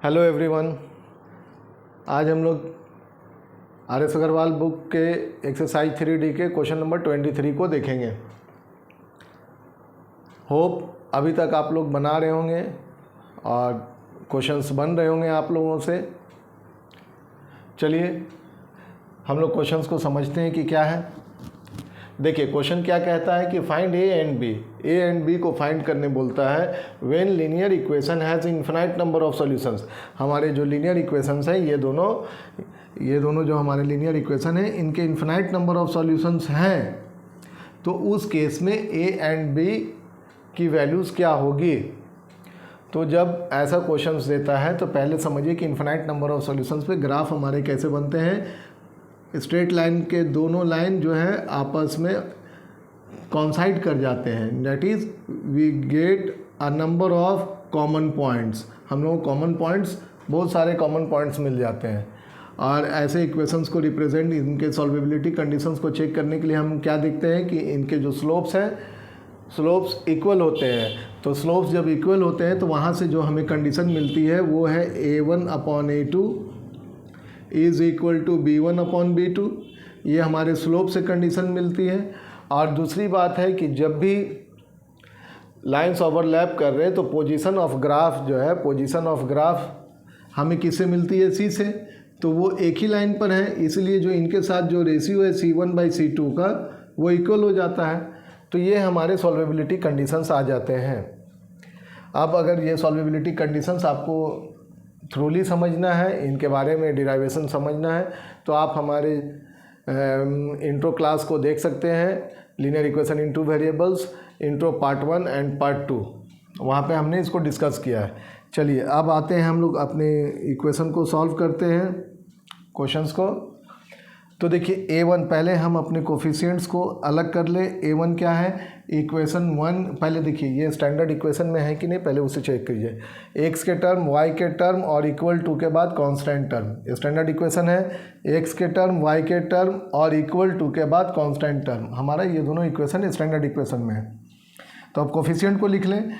Hello everyone. आज हम लोग आर.एस. अग्रवाल बुक के एक्सरसाइज 3D के क्वेश्चन नंबर 23 को देखेंगे। होप अभी तक आप लोग बना रहे होंगे और क्वेश्चंस बन रहे होंगे आप लोगों से। चलिए हम लोग क्वेश्चंस को समझते हैं कि क्या है। देखिए क्वेश्चन क्या कहता है कि फाइंड ए एंड बी को फाइंड करने बोलता है when linear equation has infinite number of solutions. हमारे जो लीनियर इक्वेशंस हैं ये दोनों जो हमारे लीनियर इक्वेशन हैं इनके इन्फिनाइट नंबर ऑफ सॉल्यूशंस हैं, तो उस केस में ए एंड बी की वैल्यूज़ क्या होगी। तो जब ऐसा क्वेश्चन देता है तो पहले समझिए कि इन्फिनाइट नंबर ऑफ सॉल्यूशंस पे ग्राफ हमारे कैसे बनते हैं। स्ट्रेट लाइन के दोनों लाइन जो है आपस में कॉन्साइड कर जाते हैं, that is we get a number of common points. हम लोग कॉमन पॉइंट्स, बहुत सारे कॉमन पॉइंट्स मिल जाते हैं। और ऐसे इक्वेशंस को रिप्रेजेंट, इनके सॉल्वेबिलिटी कंडीशंस को चेक करने के लिए हम क्या देखते हैं कि इनके जो स्लोप्स हैं, स्लोप्स इक्वल होते हैं। तो स्लोप्स जब इक्वल होते हैं तो वहाँ से जो हमें कंडीशन मिलती है वो है A1/A2 is equal to B1/B2। ये हमारे स्लोप से कंडीशन मिलती है। और दूसरी बात है कि जब भी लाइंस ओवरलैप कर रहे हैं तो पोजीशन ऑफ ग्राफ जो है, पोजीशन ऑफ ग्राफ हमें किससे मिलती है? C से। तो वो एक ही लाइन पर है, इसलिए जो इनके साथ जो रेशियो है C1/C2 का वो इक्वल हो जाता है। तो ये हमारे सॉल्वेबिलिटी कंडीशंस आ जाते हैं। अब अगर ये सॉल्वेबिलिटी कंडीशंस आपको थ्रूली समझना है, इनके बारे में डिराइवेशन समझना है, तो आप हमारे इंट्रो क्लास को देख सकते हैं, linear equation in two variables, intro part 1 and part 2। वहाँ पे हमने इसको डिस्कस किया है। चलिए अब आते हैं हम लोग अपने इक्वेशन को सॉल्व करते हैं, क्वेश्चंस को। तो देखिए A1, पहले हम अपने कोफिशिएंट्स को अलग कर ले। A1 क्या है? इक्वेशन 1, पहले देखिए ये स्टैंडर्ड इक्वेशन में है कि नहीं, पहले उसे चेक कीजिए। x के टर्म, y के टर्म और इक्वल टू के बाद कांस्टेंट टर्म, ये स्टैंडर्ड इक्वेशन है। x के टर्म, y के टर्म और इक्वल टू के बाद कांस्टेंट टर्म, हमारा ये दोनों इक्वेशन स्टैंडर्ड इक्वेशन में है। तो अब कोफिशिएंट को लिख लें।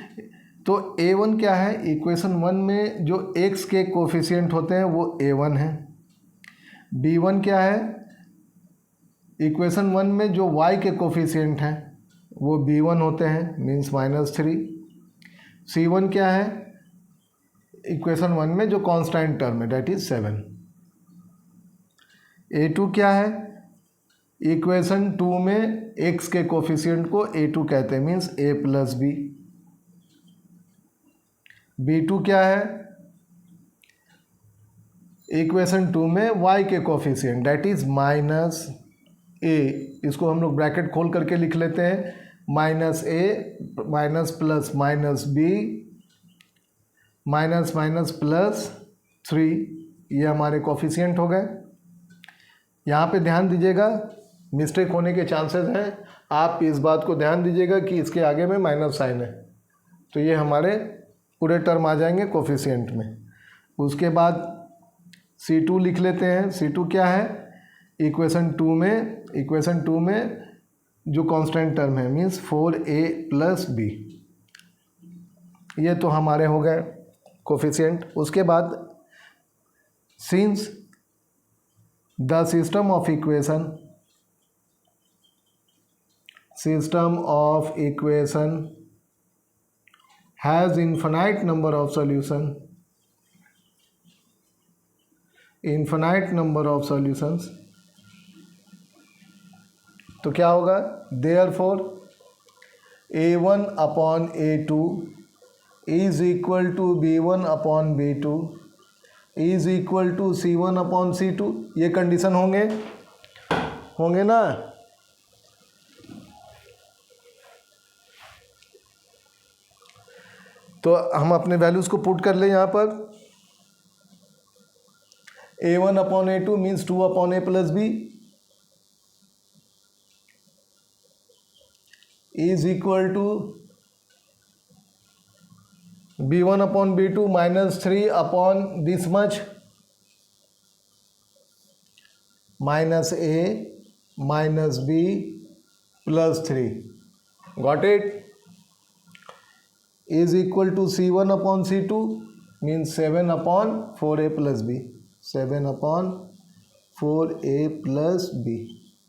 तो A1 क्या है? इक्वेशन 1 में जो x के कोफिशिएंट होते हैं वो A1 है। B1 क्या है? इक्वेशन 1 में जो y के कोफिशिएंट हैं वो B1 होते हैं, मीन्स -3। C1 क्या है? इक्वेशन 1 में जो कांस्टेंट टर्म है, डेट इज 7। A2 क्या है? इक्वेशन 2 में x के कोफिशिएंट को A2 कहते हैं, मीन्स A+B। B2 क्या है? इक्वेशन 2 में y के कोफिशिएंट, डेट इज -A। इसको हम लोग ब्रैकेट खोल करके लिख लेते हैं, -A minus plus -B minus minus +3, ये हमारे कोफिशिएंट हो गए। यहाँ पे ध्यान दीजिएगा, मिस्टेक होने के चांसेस हैं, आप इस बात को ध्यान दीजिएगा कि इसके आगे में माइनस साइन है, तो ये हमारे पूरे टर्म आ जाएंगे कोफिशिएंट में। उसके बाद C2 लिख लेते हैं। C2 क्या है? इक्वेशन 2 में जो कांस्टेंट टर्म है, मीन्स 4A+B, ये तो हमारे हो गए कोफिशिएंट। उसके बाद since the system of equation has infinite number of solutions, तो क्या होगा? Therefore A1/A2 is equal to B1/B2 is equal to C1/C2। ये कंडीशन होंगे ना? तो हम अपने वैल्यूज़ को पुट कर लें यहाँ पर। A1/A2 means 2/A+B is equal to B1/B2 -3 upon this much, -A -B +3, got it, is equal to C1/C2 means 7/4a plus b, 7/4a plus b,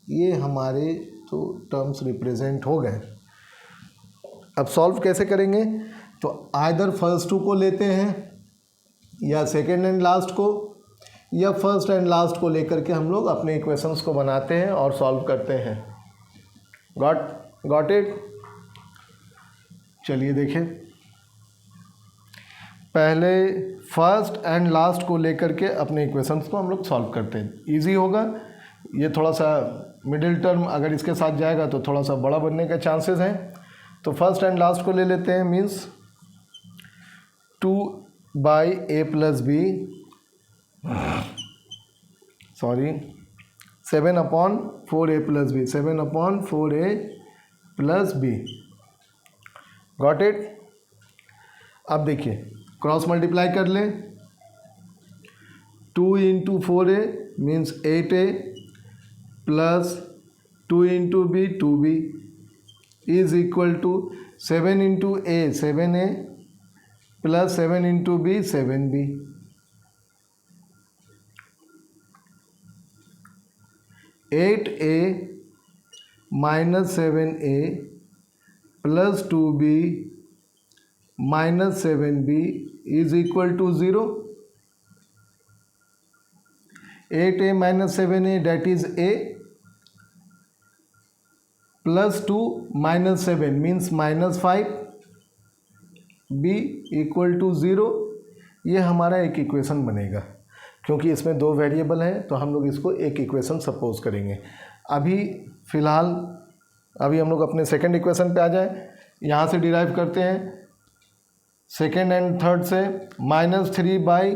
ये हमारे तो टर्म्स रिप्रेजेंट हो गए। अब सॉल्व कैसे करेंगे? तो आइदर फर्स्ट टू को लेते हैं या सेकेंड एंड लास्ट को, या फर्स्ट एंड लास्ट को लेकर के हम लोग अपने इक्वेशंस को बनाते हैं और सॉल्व करते हैं। Got it? चलिए देखें, पहले फर्स्ट एंड लास्ट को लेकर के अपने इक्वेशंस को हम लोग सॉल्व करते हैं। इजी होगा। ये थोड़ा सा मिडिल टर्म अगर इसके साथ जाएगा तो थोड़ा सा बड़ा बनने के चांसेस हैं। तो फर्स्ट एंड लास्ट को ले लेते हैं, means 2/a plus b, sorry 7/4a plus b, 7/4a plus b. Got it? अब देखिए क्रॉस मल्टीप्लाई कर लें, 2 × 4a means 8a plus 2 × b 2b is equal to 7 × a 7a plus 7 × b 7b। 8a minus 7a plus 2b minus 7b is equal to 0। 8a minus 7a that is a plus 2 minus 7 means -5 b equal to 0। ये हमारा एक equation बनेगा। क्योंकि इसमें 2 variable हैं तो हम लोग इसको एक इक्वेशन सपोज करेंगे। अभी फ़िलहाल हम लोग अपने सेकंड इक्वेशन पे आ जाए। यहाँ से डिराइव करते हैं सेकेंड एंड थर्ड से, -3 by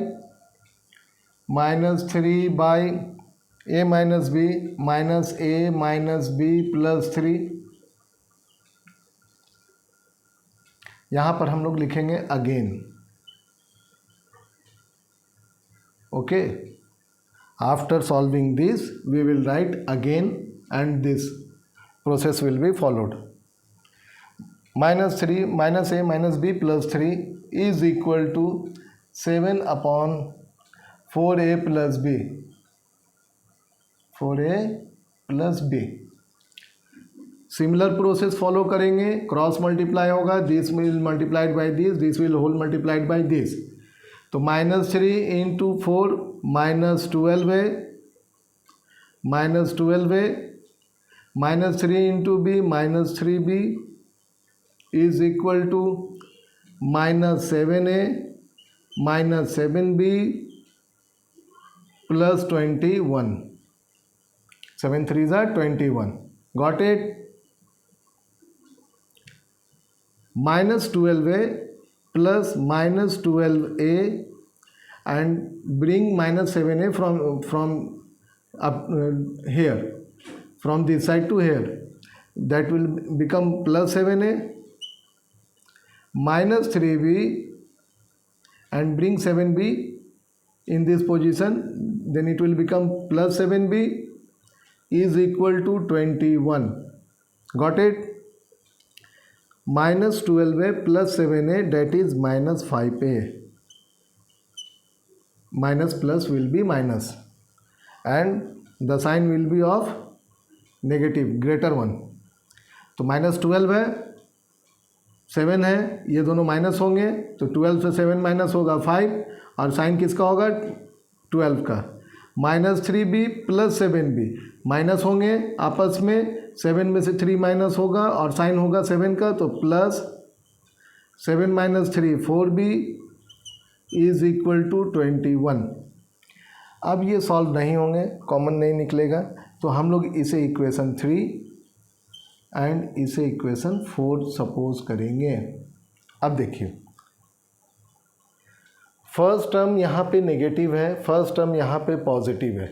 a minus b minus a minus b plus 3। यहाँ पर हम लोग लिखेंगे again. Okay, after solving this we will write again and this process will be followed. -3 minus a minus b plus 3 is equal to 7/4a plus b, 4a plus b। Similar process follow करेंगे, cross multiply होगा, this will multiplied by this, this will whole multiplied by this. तो -3 × 4 -12a -12a -3 × b -3b is equal to -7a -7b plus 21, 7 3s are 21. Got it? -12a plus -12a and bring -7a from up here, from this side to here, that will become plus 7a minus 3b and bring 7b in this position, then it will become plus 7b is equal to 21. Got it? -12a plus 7a, that is -5a. Minus plus will be minus and the sign will be of negative, greater one. तो -12 है, 7 है, ये दोनों minus होंगे तो 12 से 7 minus होगा 5 और साइन किसका होगा? 12 का। -3b प्लस 7b माइनस होंगे आपस में, 7 में से 3 माइनस होगा और साइन होगा 7 का, तो plus 7 minus 3 4b is equal to 21। अब ये सॉल्व नहीं होंगे, कॉमन नहीं निकलेगा, तो हम लोग इसे इक्वेशन 3 एंड इसे इक्वेशन 4 सपोज करेंगे। अब देखिए, फर्स्ट टर्म यहाँ पे नेगेटिव है, फर्स्ट टर्म यहाँ पे पॉजिटिव है।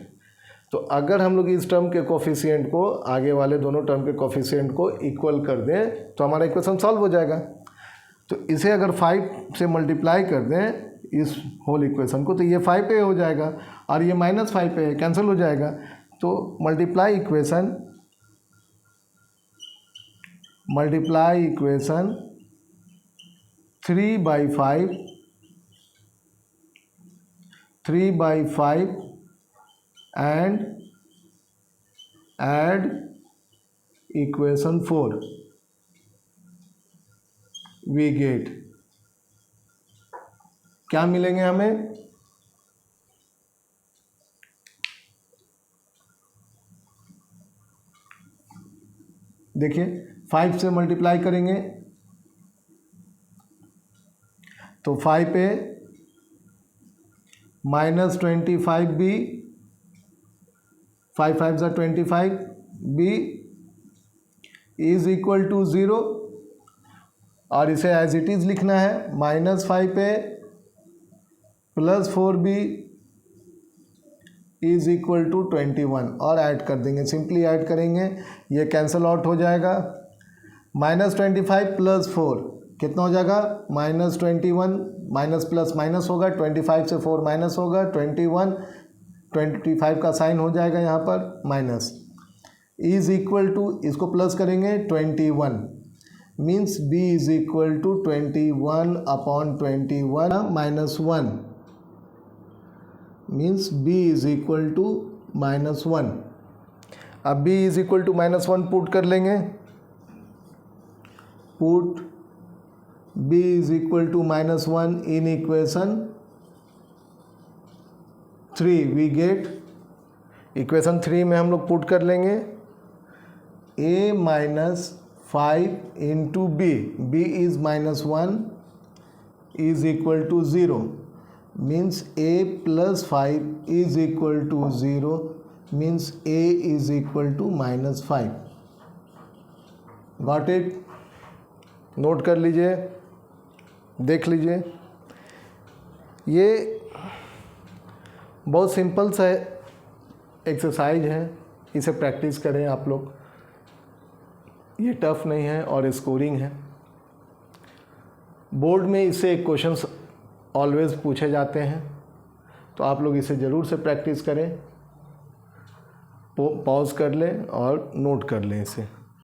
तो अगर हम लोग इस टर्म के कोफिशिएंट को, आगे वाले दोनों टर्म के कोफिशिएंट को इक्वल कर दें तो हमारा इक्वेशन सॉल्व हो जाएगा। तो इसे अगर 5 से मल्टीप्लाई कर दें इस होल इक्वेशन को, तो ये 5a हो जाएगा और ये -5a है, कैंसिल हो जाएगा। तो multiply equation 3/5 3/5 and add equation 4, we get, क्या मिलेंगे हमें? देखिए 5 से मल्टीप्लाई करेंगे तो 5 पे -25b, 5 5 ज़ा 25b इज इक्वल टू 0, और इसे एज इट इज़ लिखना है। -5 पे +4b इज इक्वल टू 21, और ऐड कर देंगे, सिंपली ऐड करेंगे, ये कैंसल आउट हो जाएगा। -25 + 4 कितना हो जाएगा? -21, माइनस प्लस माइनस होगा, 25 से 4 माइनस होगा, 21, 25 का साइन हो जाएगा यहाँ पर माइनस, इज इक्वल टू, इसको प्लस करेंगे 21, means b is equal to 21/21 -1, means b is equal to -1। अब b is equal to -1 put कर लेंगे, put b is equal to -1 in equation 3, we get, equation 3 में हम लोग पुट कर लेंगे a-5 into b, b is -1 is equal to 0, means a + 5 is equal to 0, means a is equal to -5। Got it? Note कर लीजिए, देख लीजिए, ये बहुत सिंपल सा एक्सरसाइज है, इसे प्रैक्टिस करें आप लोग, ये टफ नहीं है और स्कोरिंग है। बोर्ड में इससे क्वेश्चंस ऑलवेज पूछे जाते हैं, तो आप लोग इसे ज़रूर से प्रैक्टिस करें, पॉज कर लें और नोट कर लें इसे।